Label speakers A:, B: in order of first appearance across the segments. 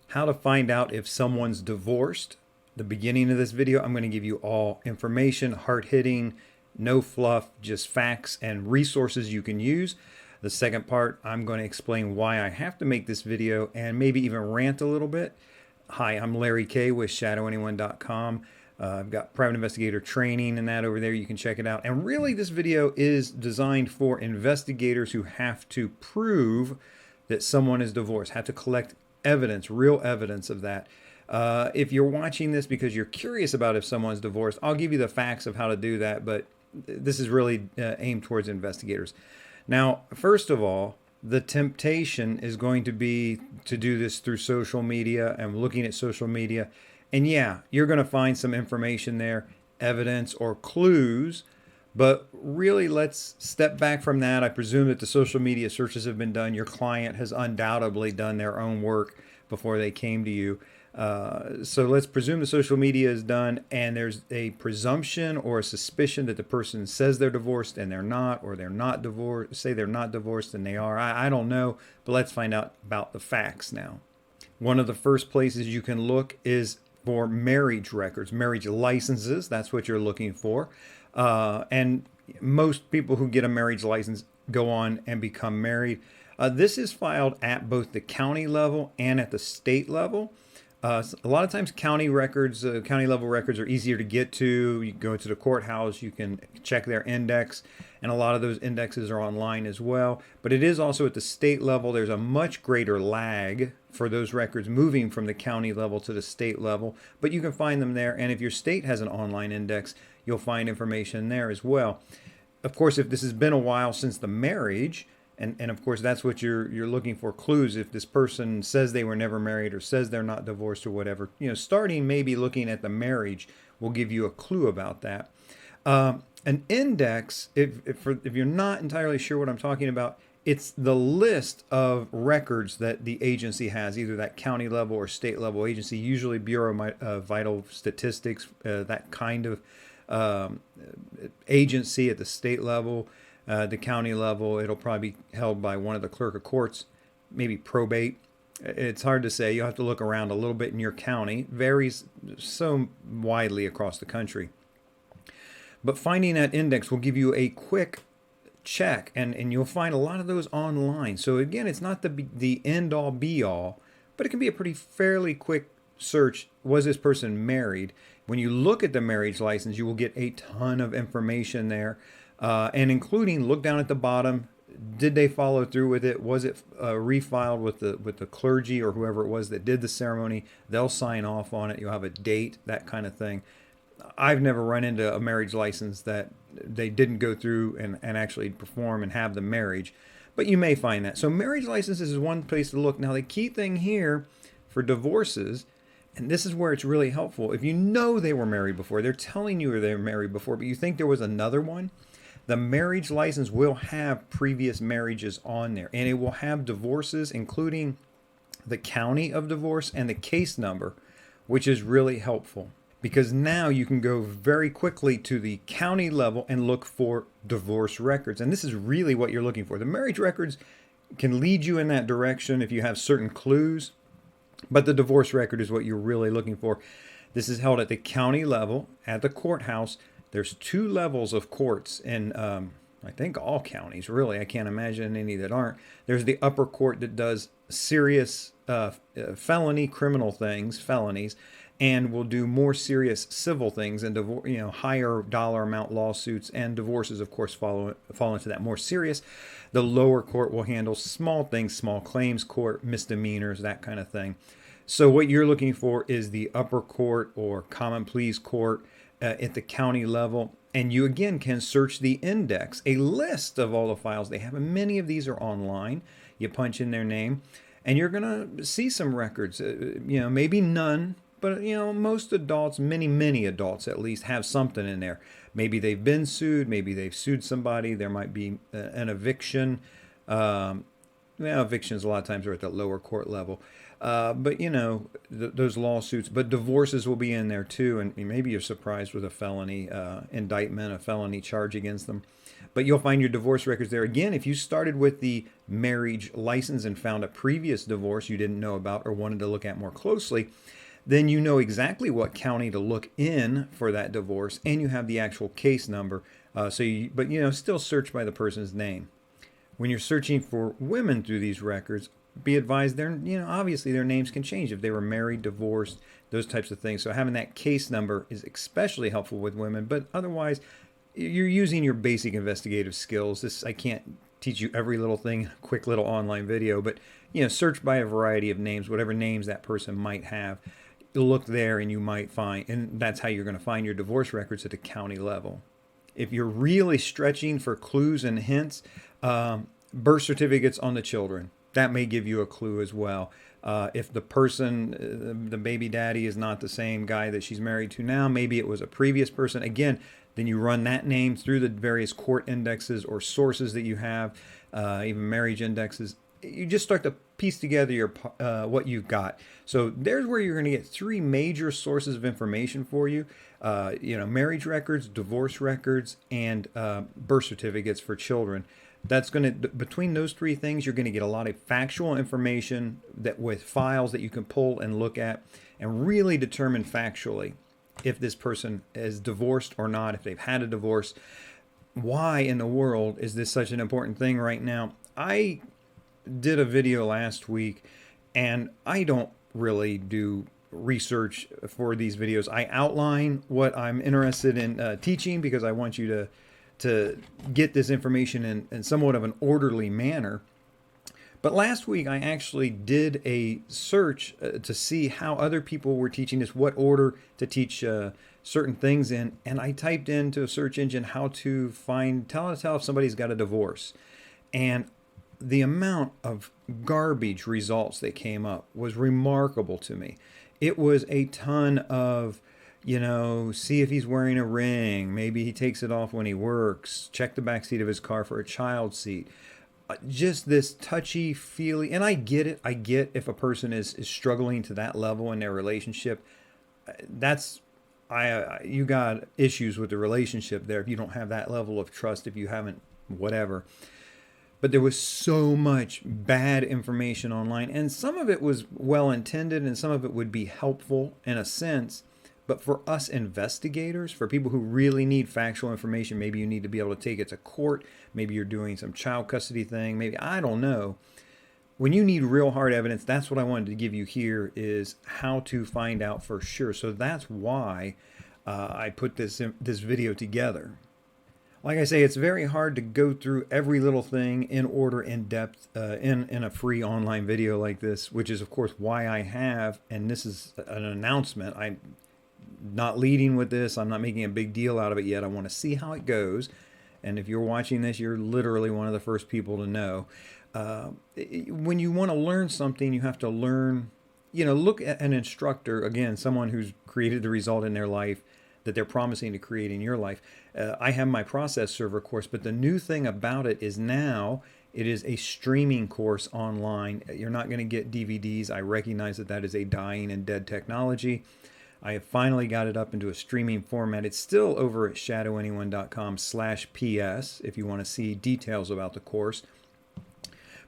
A: how to find out if someone's divorced. The beginning of this video, I'm going to give you all information, hard-hitting, no fluff, just facts and resources you can use. The second part, I'm going to explain why I have to make this video and maybe even rant a little bit. Hi, I'm Larry Kaye with shadowanyone.com. I've got private investigator training and that over there. You can check it out. And really, this video is designed for investigators who have to prove that someone is divorced, have to collect evidence, real evidence of that. If you're watching this because you're curious about if someone's divorced, I'll give you the facts of how to do that, but this is really aimed towards investigators. Now, first of all, the temptation is going to be to do this through social media and looking at social media. And yeah, you're going to find some information there, evidence or clues, but really let's step back from that. I presume that the social media searches have been done. Your client has undoubtedly done their own work before they came to you. So let's presume the social media is done and there's a presumption or a suspicion that the person says they're divorced and they're not, or they're not divorced, say they're not divorced and they are. I don't know, but let's find out about the facts now. One of the first places you can look is for marriage records, marriage licenses. That's what you're looking for. And most people who get a marriage license go on and become married. This is filed at both the county level and at the state level. A lot of times county records, county level records are easier to get to. You go to the courthouse, you can check their index, and a lot of those indexes are online as well. But it is also at the state level. There's a much greater lag for those records moving from the county level to the state level, but you can find them there. And if your state has an online index, you'll find information there as well. Of course, if this has been a while since the marriage, and of course, that's what you're looking for, clues. If this person says they were never married or says they're not divorced or whatever, starting maybe looking at the marriage will give you a clue about that. An index, if you're not entirely sure what I'm talking about, it's the list of records that the agency has, either that county level or state level agency, usually Bureau of Vital Statistics, that kind of agency at the state level. The county level, it'll probably be held by one of the clerk of courts, maybe probate. It's hard to say. You'll have to look around a little bit in your county. Varies so widely across the country. But finding that index will give you a quick check, and you'll find a lot of those online. So again, it's not the end-all be-all, but it can be a fairly quick search. Was this person married? When you look at the marriage license, you will get a ton of information there. And including, look down at the bottom, did they follow through with it? Was it refiled with the clergy or whoever it was that did the ceremony? They'll sign off on it. You'll have a date, that kind of thing. I've never run into a marriage license that they didn't go through and actually perform and have the marriage, but you may find that. So marriage licenses is one place to look. Now, the key thing here for divorces, and this is where it's really helpful, if you know they were married before, they're telling you they were married before, but you think there was another one, the marriage license will have previous marriages on there, and it will have divorces, including the county of divorce and the case number, which is really helpful because now you can go very quickly to the county level and look for divorce records. And this is really what you're looking for. The marriage records can lead you in that direction if you have certain clues, but the divorce record is what you're really looking for. This is held at the county level at the courthouse. There's two levels of courts in, I think, all counties, really. I can't imagine any that aren't. There's the upper court that does serious felony criminal things, felonies, and will do more serious civil things and higher dollar amount lawsuits, and divorces, of course, fall into that more serious. The lower court will handle small things, small claims court, misdemeanors, that kind of thing. So what you're looking for is the upper court or common pleas court at the county level, and you again can search the index, a list of all the files they have, and many of these are online. You punch in their name and you're gonna see some records, maybe none, but most adults, many adults at least, have something in there. Maybe they've been sued, maybe they've sued somebody, there might be an eviction. Evictions a lot of times are at the lower court level. But those lawsuits, but divorces will be in there too. And maybe you're surprised with a felony indictment, a felony charge against them. But you'll find your divorce records there. Again, if you started with the marriage license and found a previous divorce you didn't know about or wanted to look at more closely, then you know exactly what county to look in for that divorce, and you have the actual case number. But still search by the person's name. When you're searching for women through these records, be advised obviously their names can change if they were married, divorced, those types of things. So having that case number is especially helpful with women, but otherwise you're using your basic investigative skills. I can't teach you every little thing in a quick little online video, but search by a variety of names, whatever names that person might have. Look there and you might find, and that's how you're going to find your divorce records at the county level. If you're really stretching for clues and hints, birth certificates on the children, that may give you a clue as well. If the person, the baby daddy, is not the same guy that she's married to now, maybe it was a previous person. Again, then you run that name through the various court indexes or sources that you have, even marriage indexes. You just start to piece together what you've got. So there's where you're going to get three major sources of information for you. Marriage records, divorce records, and birth certificates for children. That's going to, between those three things, you're going to get a lot of factual information that with files that you can pull and look at and really determine factually if this person is divorced or not, if they've had a divorce. Why in the world is this such an important thing right now? I did a video last week, and I don't really do research for these videos. I outline what I'm interested in teaching because I want you to get this information in somewhat of an orderly manner. But last week I actually did a search to see how other people were teaching this, what order to teach certain things in, and I typed into a search engine how to tell if somebody's got a divorce. And the amount of garbage results that came up was remarkable to me. It was a ton of, see if he's wearing a ring. Maybe he takes it off when he works. Check the backseat of his car for a child seat. Just this touchy feely. And I get it. I get if a person is struggling to that level in their relationship. You got issues with the relationship there if you don't have that level of trust, if you haven't, whatever. But there was so much bad information online, and some of it was well-intended and some of it would be helpful in a sense. But for us investigators, for people who really need factual information, maybe you need to be able to take it to court, maybe you're doing some child custody thing, maybe, I don't know. When you need real hard evidence, that's what I wanted to give you here, is how to find out for sure. So that's why I put this video together. Like I say, it's very hard to go through every little thing in order, in depth, in a free online video like this, which is, of course, why I have, and this is an announcement. I'm not leading with this. I'm not making a big deal out of it yet. I want to see how it goes. And if you're watching this, you're literally one of the first people to know. When you want to learn something, you have to learn, look at an instructor, again, someone who's created the result in their life that they're promising to create in your life. I have my process server course, but the new thing about it is now it is a streaming course online. You're not going to get DVDs. I recognize that is a dying and dead technology. I have finally got it up into a streaming format. It's still over at shadowanyone.com/PS if you want to see details about the course.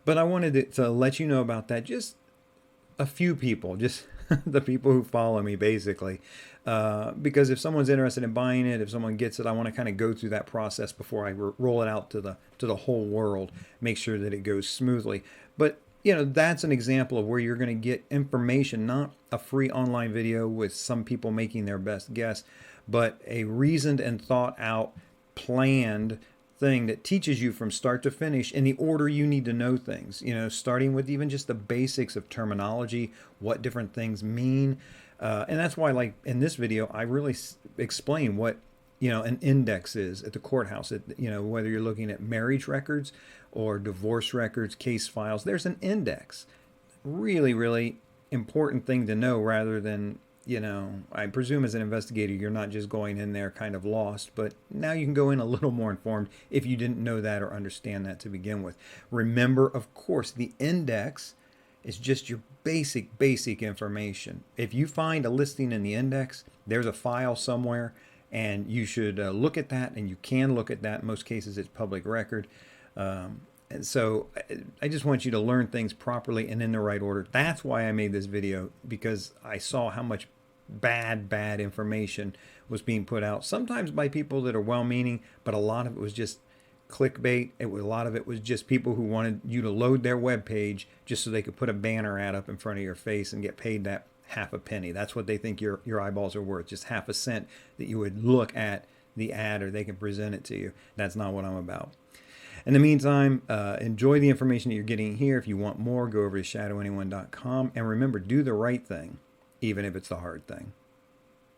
A: But I wanted to let you know about that. Just a few people, just the people who follow me, basically. Because if someone's interested in buying it, if someone gets it, I want to kind of go through that process before I roll it out to the whole world, make sure that it goes smoothly. But that's an example of where you're going to get information, not a free online video with some people making their best guess, but a reasoned and thought out, planned thing that teaches you from start to finish in the order you need to know things, starting with even just the basics of terminology, what different things mean. And that's why, like in this video, I really explain what, an index is at the courthouse. Whether you're looking at marriage records or divorce records, case files, there's an index. Really, really important thing to know, rather than, I presume as an investigator, you're not just going in there kind of lost, but now you can go in a little more informed if you didn't know that or understand that to begin with. Remember, of course, the index is just your basic information. If you find a listing in the index, there's a file somewhere, and you should look at that, and you can look at that. In most cases, it's public record. And so I just want you to learn things properly and in the right order. That's why I made this video, because I saw how much bad information was being put out, sometimes by people that are well-meaning, but a lot of it was just clickbait. A lot of it was just people who wanted you to load their web page just so they could put a banner ad up in front of your face and get paid that half a penny. That's what they think your eyeballs are worth, just half a cent that you would look at the ad, or they can present it to you. That's not what I'm about. In the meantime, enjoy the information that you're getting here. If you want more, go over to shadowanyone.com, and remember, do the right thing, even if it's the hard thing.